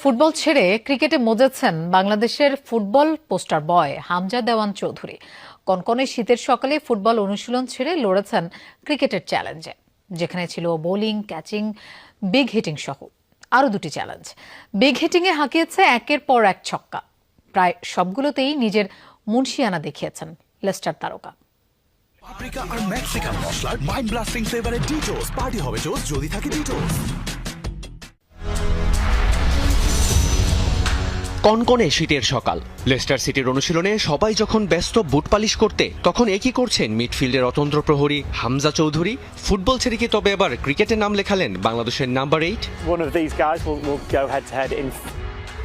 Football ছেড়ে ক্রিকেটে মজেছেন বাংলাদেশের ফুটবল পোস্টার বয় হামজা দেওয়ান চৌধুরী। কনকনে শীতের সকালে ফুটবল অনুশীলন ছেড়ে লড়েছেন ক্রিকেটের চ্যালেঞ্জে, যেখানে ছিল বোলিং, ক্যাচিং, বিগ হিটিং সহ আরও দুটি চ্যালেঞ্জ। বিগ হিটিংয়ে হাঁকিয়েছে একের পর এক ছক্কা, প্রায় সবগুলোতেই নিজের মুনশিয়ানা দেখিয়েছেন লেস্টার তারকা। পাপরিকা আর মেক্সিকান মশলার মাইন্ড ব্লাস্টিং ফ্লেভারের ডিটোস পার্টি হবে জোস যদি থাকে ডিটোস। কনকনে শীতের সকাল, লেস্টার সিটির অনুশীলনে সবাই যখন ব্যস্ত বুট পালিশ করতে, তখন একই করছেন মিডফিল্ডের অতন্ত্র প্রহরী হামজা চৌধুরী। ফুটবল ছেড়ে কি তবে এবার ক্রিকেটে নাম লেখালেন বাংলাদেশের নাম্বার 8?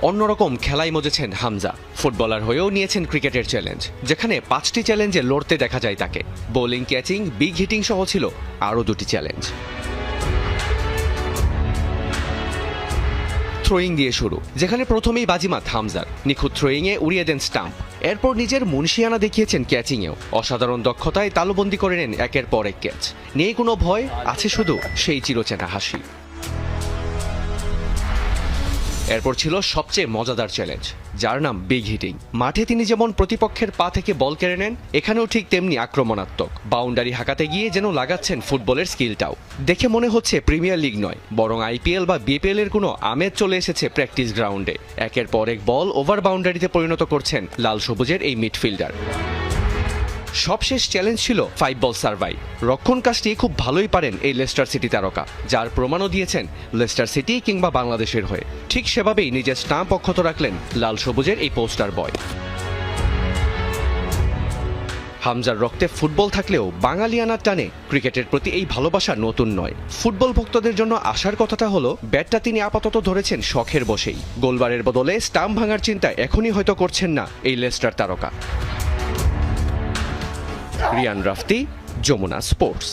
অন্যরকম খেলায় মজেছেন হামজা। ফুটবলার হয়েও নিয়েছেন ক্রিকেটের চ্যালেঞ্জ, যেখানে 5টি চ্যালেঞ্জে লড়তে দেখা যায় তাকে। বোলিং, ক্যাচিং, বিগ হিটিং সহ ছিল আরও দুটি চ্যালেঞ্জ। থ্রোয়িং দিয়ে শুরু, যেখানে প্রথমেই বাজিমাত হামজার। নিখুঁত থ্রোয়িংয়ে উড়িয়ে দেন স্টাম্প। এরপর নিজের মুনশিয়ানা দেখিয়েছেন ক্যাচিংয়েও। অসাধারণ দক্ষতায় তালুবন্দি করে নেন একের পর এক ক্যাচ। নেই কোনো ভয়, আছে শুধু সেই চিরচেনা হাসি। এরপর ছিল সবচেয়ে মজাদার চ্যালেঞ্জ, যার নাম বিগ হিটিং। মাঠে তিনি যেমন প্রতিপক্ষের পা থেকে বল কেড়ে নেন, এখানেও ঠিক তেমনি আক্রমণাত্মক। বাউন্ডারি হাঁকাতে গিয়ে যেন লাগাচ্ছেন ফুটবলের স্কিলটাও। দেখে মনে হচ্ছে প্রিমিয়ার লিগ নয়, বরং আইপিএল বা বিপিএল এর কোনো আমেজ চলে এসেছে প্র্যাকটিস গ্রাউন্ডে। একের পর এক বল ওভার বাউন্ডারিতে পরিণত করছেন লাল সবুজের এই মিডফিল্ডার। সবশেষ চ্যালেঞ্জ ছিল 5 বল সার্ভাইভ। রক্ষণ কাজটি খুব ভালোই পারেন এই লেস্টার সিটি তারকা, যার প্রমাণও দিয়েছেন লেস্টার সিটি কিংবা বাংলাদেশের হয়ে। ঠিক সেভাবেই নিজের স্টাম্প অক্ষত রাখলেন লাল সবুজের এই পোস্টার বয়। হামজার রক্তে ফুটবল থাকলেও বাঙালিয়ানার টানে ক্রিকেটের প্রতি এই ভালোবাসা নতুন নয়। ফুটবল ভক্তদের জন্য আসার কথাটা হলো, ব্যাটটা তিনি আপাতত ধরেছেন শখের বসেই। গোলবারের বদলে স্টাম্প ভাঙার চিন্তা এখনই হয়তো করছেন না এই লেস্টার তারকা। রিয়ান রাফতি, যমুনা স্পোর্টস।